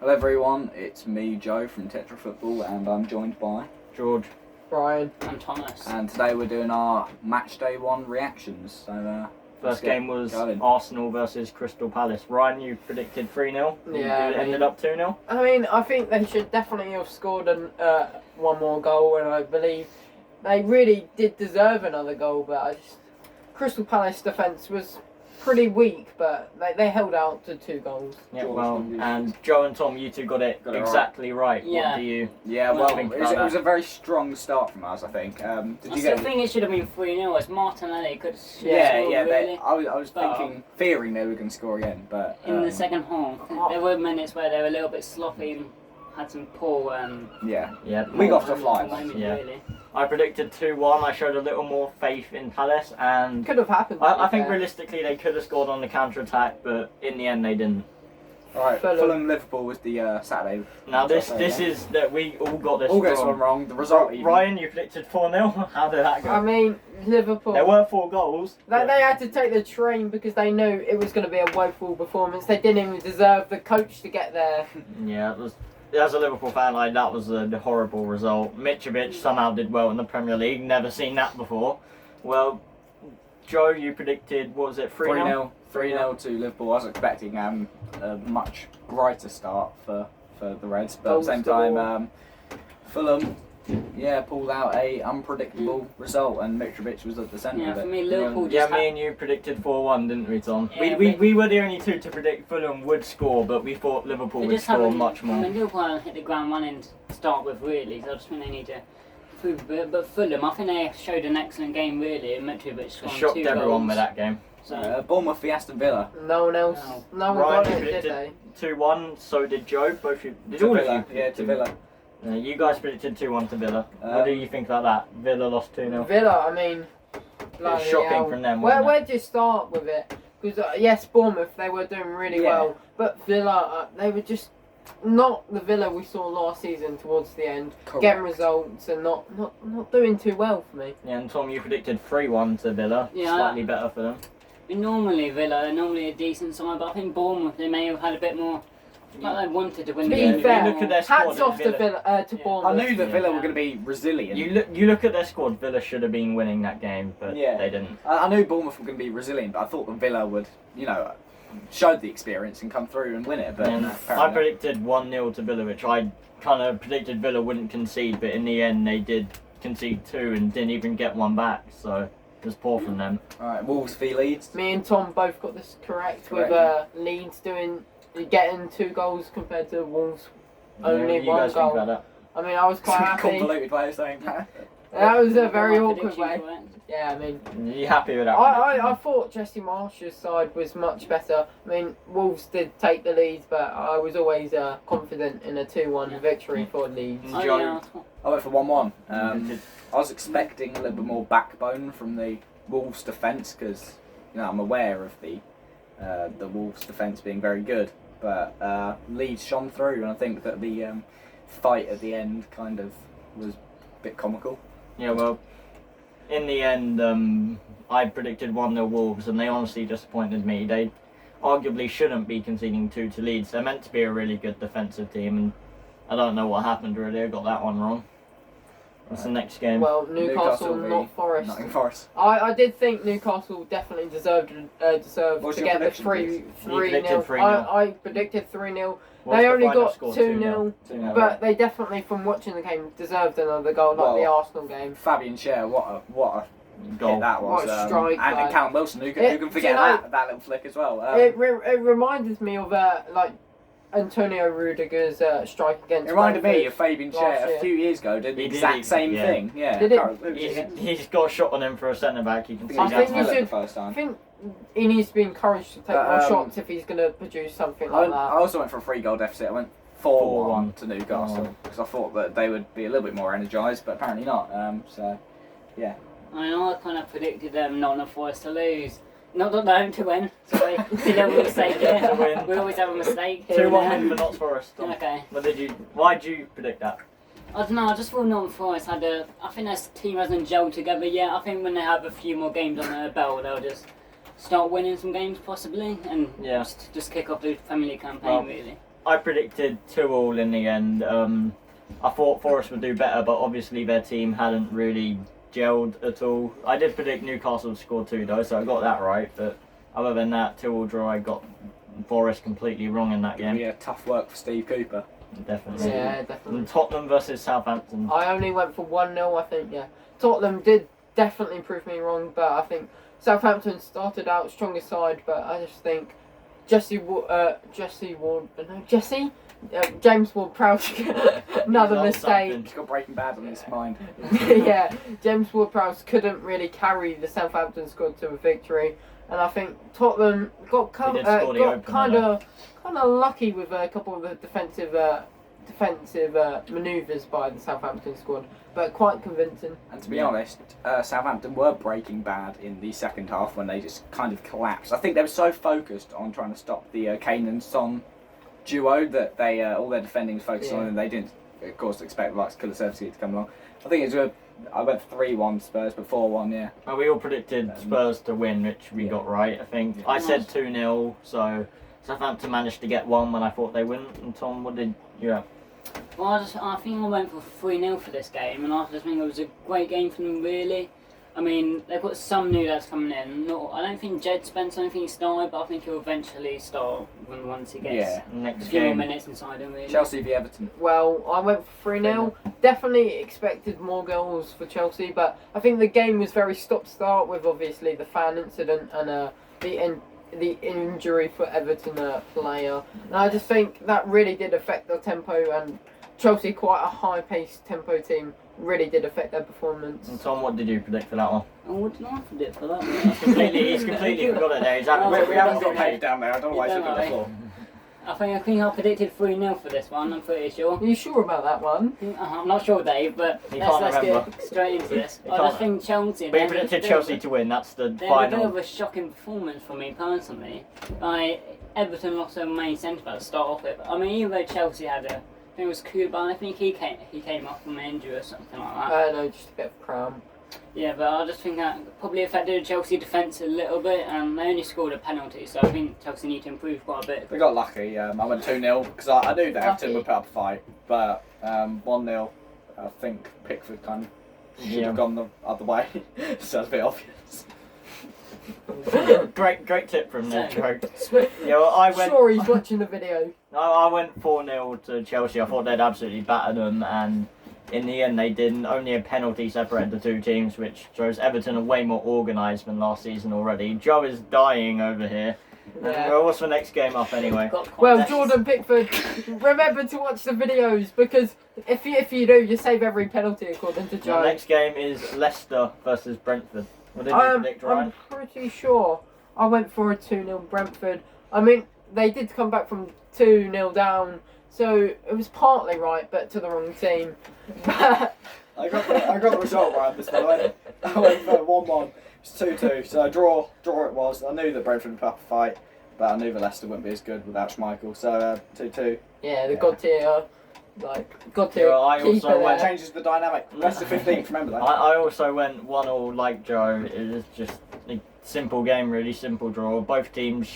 Hello everyone, it's me Joe from Tetra Football and I'm joined by George, Brian, and Thomas. and today we're doing our match day 1 reactions. So first game was going. Arsenal versus Crystal Palace. Ryan, you predicted 3-0. Yeah, It ended up 2-0. I mean, I think they should definitely have scored one more goal, and I believe they really did deserve another goal. But Crystal Palace defence was pretty weak, but they held out to 2 goals. Yeah, George, well, what do you and Joe and Tom, you two got it Got it exactly right. Yeah. What do you? yeah, Well, well, think it about was a very strong start from us, I think. Did I you still get? think it should have been 3-0 as Martinelli could have Yeah, scored, yeah. really. I was But- thinking, fearing they were going to score again, but In the second half. There were minutes where they were a little bit sloppy and had some poor yeah, Yeah. we got off the poor fly. moments, Yeah. really. I predicted 2-1. I showed a little more faith in Palace, and Could have happened. I think realistically they could have scored on the counter attack, but in the end they didn't. All right, Fulham. Fulham Liverpool was the Saturday. Now this Saturday, yeah. is that we all got this All got this wrong. one wrong. The result. even. Ryan, you predicted 4-0. How did that go? I mean, Liverpool. There were 4 goals. They had to take the train because they knew it was going to be a woeful performance. They didn't even deserve the coach to get there. Yeah, it was. As a Liverpool fan, that was a horrible result. Mitrovic somehow did well in the Premier League. Never seen that before. Well, Joe, you predicted, what was it, 3-0? 3-0 to Liverpool. I was expecting a much brighter start for the Reds, but at the same time, Fulham, pulled out a unpredictable result, and Mitrovic was at the centre Yeah, of it. for me, Liverpool Yeah, just me and you predicted 4-1, didn't we, Tom? Yeah, we were the only two to predict Fulham would score, but we thought Liverpool would score much I more. mean, Liverpool haven't hit the ground running to start with, really, so I just think they need to improve a bit. But Fulham, I think they showed an excellent game, really, and Mitrovic It scored 2 shocked goals. everyone with that game. So, Bournemouth v Aston Villa. No one else. No one Ryan, got you it, did predicted they? 2-1, so did Joe. Both you. Did To all Villa, of you? yeah, to Villa. You guys predicted 2-1 to Villa. What do you think about that? Villa lost 2-0. Villa, I mean, bloody shocking hell. from them, Where wasn't do you start with it? Because yes, Bournemouth, they were doing really Yeah. well, but Villa, they were just not the Villa we saw last season towards the end. Getting results and not doing too well for me. Yeah, and Tom, you predicted 3-1 to Villa. Yeah. Slightly better for them. normally Villa are normally a decent side, but I think Bournemouth, they may have had a bit more. Like they wanted to win To the be game. fair, look at their squad hats off to Villa. Villa, to Yeah. Bournemouth. I knew that Villa Yeah. were going to be resilient. You look at their squad. Villa should have been winning that game, but Yeah. they didn't. I knew Bournemouth were going to be resilient, but I thought that Villa would, showed the experience and come through and win it. But And no, I apparently predicted 1-0 to Villa, which I kind of predicted Villa wouldn't concede, but in the end they did concede 2 and didn't even get one back. So it was poor from them. not. All right, Wolves v Leeds. Me and Tom both got this correct. Correct. With Leeds getting 2 goals compared to Wolves only What do you 1 guys think goal. about that? I mean, I was quite happy. Convoluted way of saying that. That was a very My awkward prediction way. correct. Yeah, I mean, Are you happy with that? I prediction? thought Jesse Marsh's side was much better. I mean, Wolves did take the lead, but I was always confident in a 2-1 Yeah. victory for Leeds. Oh, Joe. yeah. I went for 1-1. Predicted- I was expecting a little bit more backbone from the Wolves defence because I'm aware of the Wolves defence being very good, but Leeds shone through, and I think that the fight at the end kind of was a bit comical. Yeah, well, in the end, I predicted 1-0 Wolves, and they honestly disappointed me. They arguably shouldn't be conceding 2 to Leeds. They're meant to be a really good defensive team, and I don't know what happened really. I got that one wrong. What's the next game? Well, Newcastle, v not Forest. Nottingham Forest. I did think Newcastle definitely deserved What's to your get the prediction, 3 predicted 3-0. 3-0. I predicted 3-0. What's They the only final got score? 2-0, 2-0. but they definitely, from watching the game, deserved another goal, like the Well, Arsenal game. Fabian Schär, what a Goal. hit that was. What a strike, and man. Callum Wilson, who It- can forget do you know- that little flick as well. It reminded me of Antonio Rudiger's strike against It reminded me Brentford. of Fabian last Schär year. a few years ago, did the He did exact it, same yeah. thing. Yeah. Did it? He's got a shot on him for a centre back. You can see I I that. think you the should- first I time. think he needs to be encouraged to take But, more shots if he's going to produce something I like that. also went for a 3-goal deficit. I went 4-1 to 4-1. Newcastle because I thought that they would be a little bit more energised, but apparently not. I know I kind of predicted them Nottingham Forest to lose. Not them to win. Sorry, we always mistake To here. win. We always have a mistake. 2-1 win for Notts Forest. Tom. Okay. Why did you predict that? I don't know, I just thought Nottingham Forest had I think their team hasn't gelled together yet. I think when they have a few more games on their belt, they'll just start winning some games possibly and Yeah. just kick off the Premier League campaign Well, really. I predicted 2-2 in the end. I thought Forest would do better, but obviously their team hadn't really gelled at all. I did predict Newcastle to score 2 though, so I got that right. But other than that, 2-2 draw, I got Forest completely wrong in that game. Yeah, tough work for Steve Cooper. Definitely. Yeah, definitely. And Tottenham versus Southampton. I only went for 1-0, I think, yeah. Tottenham did definitely prove me wrong, but I think Southampton started out strongest side, but I just think James Ward-Prowse, another He's on mistake. something. He's got Breaking Bad on his mind. Yeah, James Ward-Prowse couldn't really carry the Southampton squad to a victory, and I think Tottenham got kind He did score the opener, of lucky with a couple of the defensive manoeuvres by the Southampton squad, but quite convincing. And to be honest, Southampton were Breaking Bad in the second half when they just kind of collapsed. I think they were so focused on trying to stop the Kane and Son duo that they all their defending was focused on, and they didn't, of course, expect the likes of Kulusevski to come along. I think I went 3-1 Spurs, but 4-1, yeah. Well, we all predicted Spurs to win, which we got right, I think. I said 2-0, so Southampton managed to get one when I thought they wouldn't. And Tom, what did you have? Well, I think I went for 3-0 for this game, and I just think it was a great game for them, really. I mean, they've got some new lads coming in. I don't think Jed Spence, I don't think he started, but I think he'll eventually start once he gets a Next few more game. minutes inside him, really. Chelsea v Everton. Well, I went for 3-0. Definitely expected more goals for Chelsea, but I think the game was very stop-start with obviously the fan incident and the injury for Everton player. And I just think that really did affect their tempo, and Chelsea, quite a high-paced tempo team, really did affect their performance. And Tom, what did you predict for that one? Oh, what did I predict for that? He's completely forgot it there. He's We haven't got Page down there. I don't know why he's looking at the floor. I think I predicted 3-0 for this one, I'm pretty sure. Are you sure about that one? I'm not sure, Dave, but You let's can't remember. get straight into this. You I can't. just think Chelsea... But you predicted Chelsea to win, that's the They had a bit final. of a shocking performance for me personally. Everton lost their main centre back to start off with. I mean, even though Chelsea had I think it was Kuban, I think he came up from an injury or something like that. No, just a bit of cramp. Yeah, but I just think that probably affected the Chelsea defence a little bit, and they only scored a penalty, so I think Chelsea need to improve quite a bit. We got lucky. I went 2-0 because I knew that Everton would put up a fight, but 1-0. I think Pickford kind of should have gone the other way. So that's a bit obvious. Great tip from Ned. Yeah, well, I went. Sure, he's watching the video. I went 4-0 to Chelsea. I thought they'd absolutely batter them, and in the end they didn't. Only a penalty separated the two teams, which shows Everton are way more organised than last season already. Joe is dying over here. Yeah. Well, what's the next game up anyway? Well, Jordan Pickford, remember to watch the videos, because if you do, you save every penalty according to The Joe. next game is Leicester versus Brentford. What did you predict, Ryan? I'm pretty sure I went for a 2-0 Brentford. I mean, they did come back from 2-0 down, so it was partly right, but to the wrong team. I got the result right this time. I went for 1-1. It's 2-2. So draw it was. I knew that Brentford would put up a fight, but I knew that Leicester wouldn't be as good without Schmeichel. So 2-2. Yeah, the God tier I keeper also went- there. Changes the dynamic. That's the 15th. Remember that. I also went 1-1 like Joe. It was just a simple game, really simple draw. Both teams,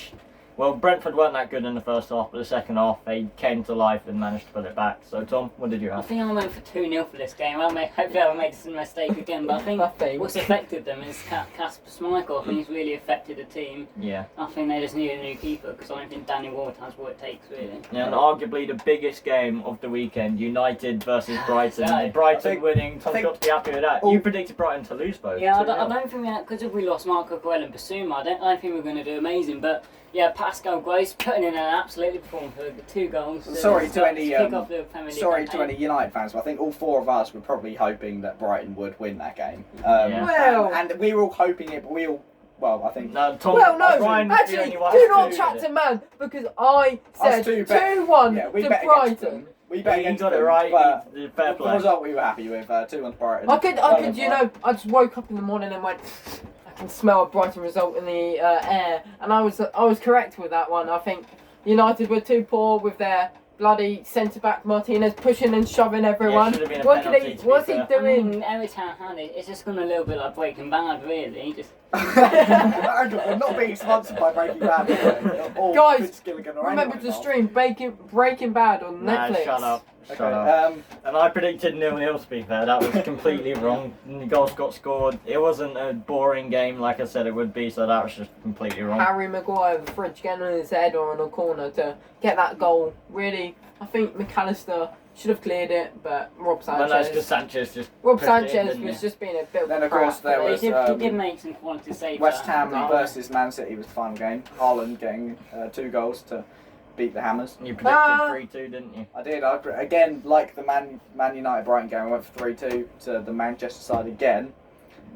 well, Brentford weren't that good in the first half, but the second half they came to life and managed to put it back. So Tom, what did you I have? think I went for 2-0 for this game. Hopefully I'll make this mistake again, but I think what's affected them is Kasper Schmeichel. I think he's really affected the team. Yeah. I think they just need a new keeper, because I don't think Danny Ward has what it takes, really. Yeah, and arguably the biggest game of the weekend, United versus Brighton. So, Brighton winning, Tom's think- got to be happy with that. You predicted Brighton to lose both. Yeah, I 2-0. don't think because if we lost Marco Coelho and Basuma, I don't think we're going to do amazing. But yeah, Pascal Gross putting in an absolutely performance for 2 goals. Sorry to any kick off the Premier League sorry to campaign. any United fans, but I think all 4 of us were probably hoping that Brighton would win that game. Yeah. Well- and we were all hoping it, but we all, well, I think. No, Tom, Well, no, Ryan was the actually, only one do who not did chat it. to man, because I said Us two bet- 2-1 Yeah, we to bet against them. Brighton. We Yeah, bet you against got it them, right. but Fair the play. result we were happy with 2-1 to Brighton. I could, I just woke up in the morning and went, I can smell a Brighton result in the air, and I was correct with that one. I think United were too poor with their bloody centre back Martinez pushing and shoving everyone. should have been a What penalty, to be what's he fair. doing? every time I had it, it's just gone a little bit like Breaking Bad, really. Just We're not being sponsored by Breaking Bad. Or Guys, Vince Gilligan or Remember anyone to else. stream Breaking Bad on Nah, Netflix. shut up. Okay, Shut up. um, And I predicted 0-0 to be fair. That was completely wrong. The goals got scored. It wasn't a boring game like I said it would be, so that was just completely wrong. Harry Maguire, the fridge getting on his head or on a corner to get that goal. Really, I think McAllister should have cleared it, but Rob Well, that's because Sanchez. Sanchez just Rob pushed it in, Sanchez didn't was he? just being a bit of Then, a of course, crap, there but was, he um, did make some quality saves. West there. Ham versus Man City was the final game. Haaland getting 2 goals to beat the Hammers. You predicted 3-2, didn't you? I did. Again, like the Man United Brighton game, I went for 3-2 to the Manchester side again.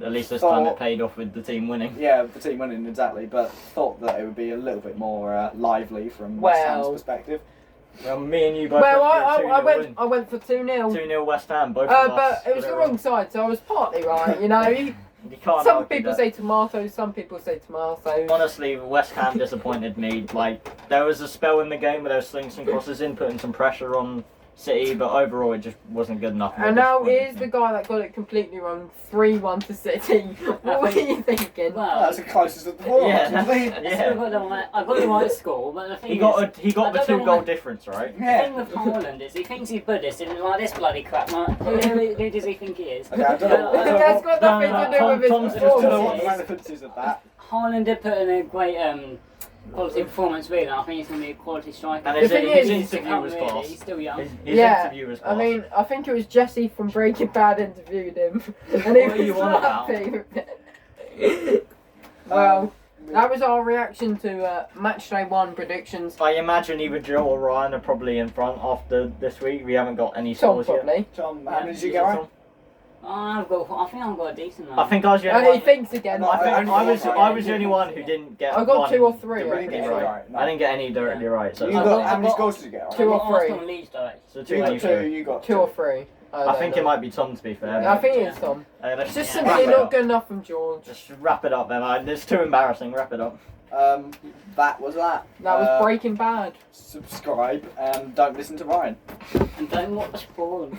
At least this time it Thought- paid off with the team winning. Yeah, the team winning exactly, but thought that it would be a little bit more lively from West Ham's Well- perspective. Well, me and you both Well, went for a 2-0 I win. went for 2-0. 2-0 West Ham, both of us. But it was the Whatever. wrong side, so I was partly right. You know, You can't some argue people that. say tomatoes, some people say tomatoes. Honestly, West Ham disappointed me. Like, there was a spell in the game where they were slinging some crosses in, putting some pressure on City, but overall it just wasn't good enough. And now Disappointed here's me. the guy that got it completely wrong, 3-1 to City. What were you thinking? Well, That's the closest of the four. Yeah. actually. Yeah. I got the right score, but the thing He is, got the I don't know 2-goal why- difference, right? the Yeah. thing with Haaland is he thinks he's Buddhist and like this bloody crap. Like, who does he think he is? Okay, I don't know. I don't know That's got nothing no, to do with his Tom's just I don't know Tom- what performance. the relevance is of that. Haaland did put in a great quality performance, really. I think he's going to be a quality striker. And The his, thing his is, interview was Really, class. he's still young. His Yeah, interview was I class. mean, I think it was Jesse from Breaking Bad interviewed him, and he What are was you on about? happy with it. Well, that was our reaction to match day 1 predictions. I imagine either Joe or Ryan are probably in front after this week. We haven't got any Tom scores yet. probably. Tom, how many did you Is get it right? Tom? I think I've got a decent one. I think I was the only And he one. thinks again. No, I think only I was one. I was the only one who didn't get. I got one 2 or 3, I directly think. right. Right, no. I didn't get any directly right. So You I got, got- how many I got- scores did you get right? 2 or I got 3. Arsenal Leeds direct. so You two got you 2, two. you got 2 or 3. I think it might be Tom to be fair. I think it's Tom. Let's It's just wrap simply it not up. good enough from George. Just wrap it up then. It's too embarrassing. Wrap it up. That was that. That was Breaking Bad. Subscribe and don't listen to Ryan. And don't watch porn.